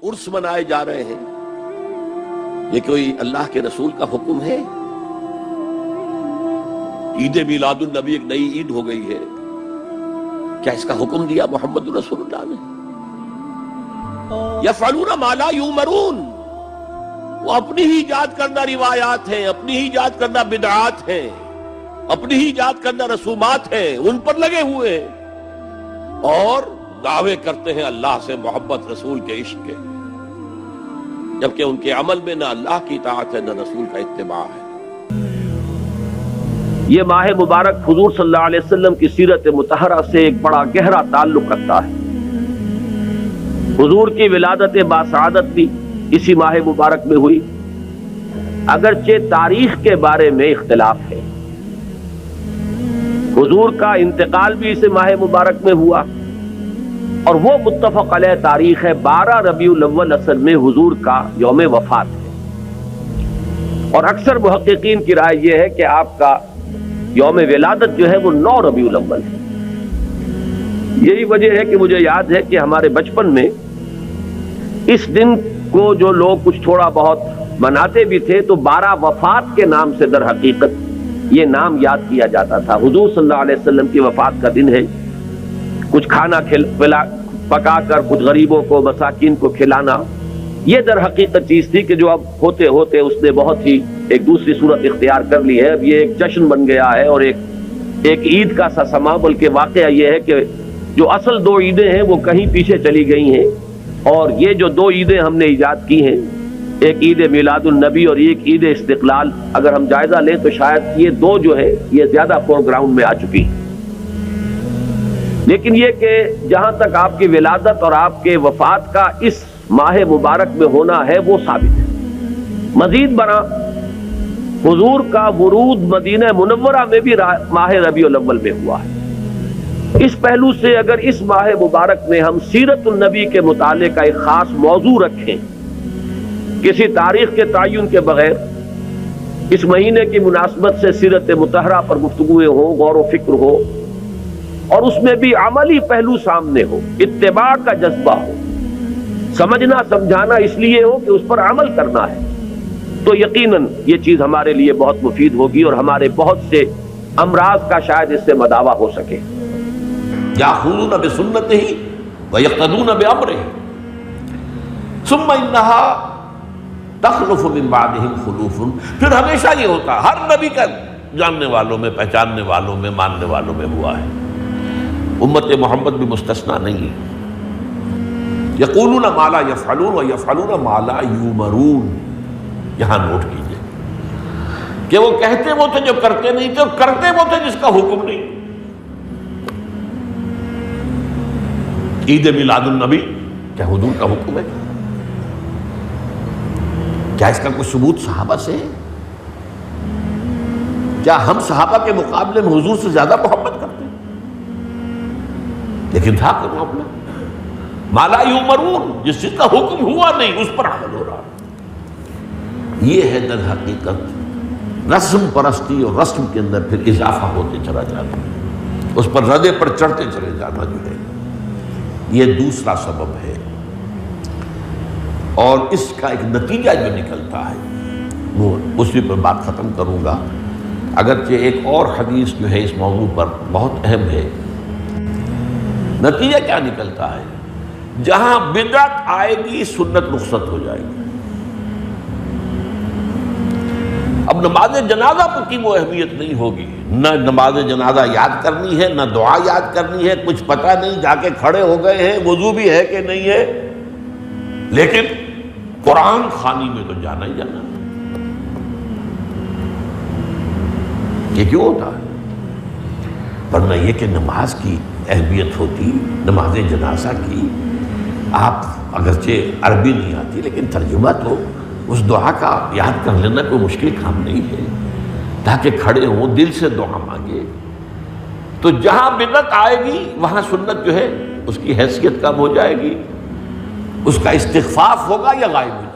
عرس منائے جا رہے ہیں، یہ کوئی اللہ کے رسول کا حکم ہے؟ عید میلاد النبی ایک نئی عید ہو گئی ہے، کیا اس کا حکم دیا محمد رسول اللہ نے؟ یفعلون ما لا یؤمرون، وہ اپنی ہی ایجاد کردہ روایات ہیں، اپنی ہی ایجاد کردہ بدعات ہیں، اپنی ہی ایجاد کردہ رسومات ہیں، ان پر لگے ہوئے ہیں اور دعوے کرتے ہیں اللہ سے محبت رسول کے عشق کے، جبکہ ان کے عمل میں نہ اللہ کی اطاعت ہے نہ رسول کا اتباع ہے۔ یہ ماہ مبارک حضور صلی اللہ علیہ وسلم کی سیرت مطہرہ سے ایک بڑا گہرا تعلق رکھتا ہے۔ حضور کی ولادت باسعادت بھی اسی ماہ مبارک میں ہوئی، اگرچہ تاریخ کے بارے میں اختلاف ہے۔ حضور کا انتقال بھی اس ماہ مبارک میں ہوا، اور وہ متفق علیہ تاریخ ہے 12 ربیع الاول اصل میں حضور کا یوم وفات ہے، اور اکثر محققین کی رائے یہ ہے کہ آپ کا یوم ولادت جو ہے وہ 9 ربیع الاول ہے۔ یہی وجہ ہے کہ مجھے یاد ہے کہ ہمارے بچپن میں اس دن کو جو لوگ کچھ تھوڑا بہت مناتے بھی تھے تو 12 وفات کے نام سے در حقیقت یہ نام یاد کیا جاتا تھا۔ حضور صلی اللہ علیہ وسلم کی وفات کا دن ہے، کچھ کھانا پکا کر کچھ غریبوں کو مساکین کو کھلانا، یہ در حقیقت چیز تھی کہ جو اب ہوتے ہوتے اس نے بہت ہی ایک دوسری صورت اختیار کر لی ہے۔ اب یہ ایک جشن بن گیا ہے اور ایک عید کا سا سما، بلکہ واقعہ یہ ہے کہ جو اصل 2 عیدیں ہیں وہ کہیں پیچھے چلی گئی ہیں، اور یہ جو 2 عیدیں ہم نے ایجاد کی ہیں، ایک عید میلاد النبی اور ایک عید استقلال، اگر ہم جائزہ لیں تو شاید یہ 2 جو ہے یہ زیادہ فور گراؤنڈ میں آ چکی ہیں۔ لیکن یہ کہ جہاں تک آپ کی ولادت اور آپ کے وفات کا اس ماہ مبارک میں ہونا ہے وہ ثابت ہے۔ مزید برآں حضور کا ورود مدینہ منورہ میں بھی ماہ ربیع الاول میں ہوا ہے۔ اس پہلو سے اگر اس ماہ مبارک میں ہم سیرت النبی کے مطالعے کا ایک خاص موضوع رکھیں، کسی تاریخ کے تعین کے بغیر اس مہینے کی مناسبت سے سیرت مطہرہ پر گفتگویں ہو، غور و فکر ہو، اور اس میں بھی عملی پہلو سامنے ہو، اتباع کا جذبہ ہو، سمجھنا سمجھانا اس لیے ہو کہ اس پر عمل کرنا ہے، تو یقیناً یہ چیز ہمارے لیے بہت مفید ہوگی اور ہمارے بہت سے امراض کا شاید اس سے مداوع ہو سکے۔ یاخذون بسنتہ ویقتدون بامرہ ثم انہا تخلف من بعدہم خلوف، پھر ہمیشہ یہ ہوتا ہے، ہر نبی کا جاننے والوں میں، پہچاننے والوں میں، ماننے والوں میں ہوا ہے، امت محمد بھی مستثنیٰ نہیں ہے۔ یقولون ما لا یفعلون ویفعلون ما لا یؤمرون، یہاں نوٹ کیجئے کہ وہ کہتے وہ تھے جو کرتے نہیں تھے، اور کرتے وہ تھے جس کا حکم نہیں۔ عید میلاد النبی کیا حضور کا حکم ہے؟ کیا اس کا کوئی ثبوت صحابہ سے ہے؟ کیا ہم صحابہ کے مقابلے میں حضور سے زیادہ محبت کرتے ہیں؟ لیکن تھا کہ معاملہ ما لا یؤمرون، جس چیز کا حکم ہوا نہیں اس پر عمل ہو رہا۔ یہ ہے در حقیقت رسم پرستی، اور رسم کے اندر پھر اضافہ ہوتے چلا جانا، اس پر ردے پر چڑھتے چلے جانا جو ہے، یہ دوسرا سبب ہے۔ اور اس کا ایک نتیجہ جو نکلتا ہے وہ اسی پر بات ختم کروں گا، اگرچہ ایک اور حدیث جو ہے اس موضوع پر بہت اہم ہے۔ نتیجہ کیا نکلتا ہے؟ جہاں بدعت آئے گی سنت رخصت ہو جائے گی۔ اب نماز جنازہ کی وہ اہمیت نہیں ہوگی، نہ نماز جنازہ یاد کرنی ہے، نہ دعا یاد کرنی ہے، کچھ پتہ نہیں، جا کے کھڑے ہو گئے ہیں، وضو بھی ہے کہ نہیں ہے، لیکن قرآن خوانی میں تو جانا ہی جانا۔ یہ کیوں ہوتا ہے؟ ورنہ یہ کہ نماز کی اہمیت ہوتی، نماز جنازہ کی، آپ اگرچہ عربی نہیں آتی لیکن ترجمہ تو اس دعا کا یاد کر لینا کوئی مشکل کام نہیں ہے، تاکہ کھڑے ہوں دل سے دعا مانگے۔ تو جہاں بدعت آئے گی وہاں سنت جو ہے اس کی حیثیت کم ہو جائے گی، اس کا استخفاف ہوگا یا غائب ہو جائے گا۔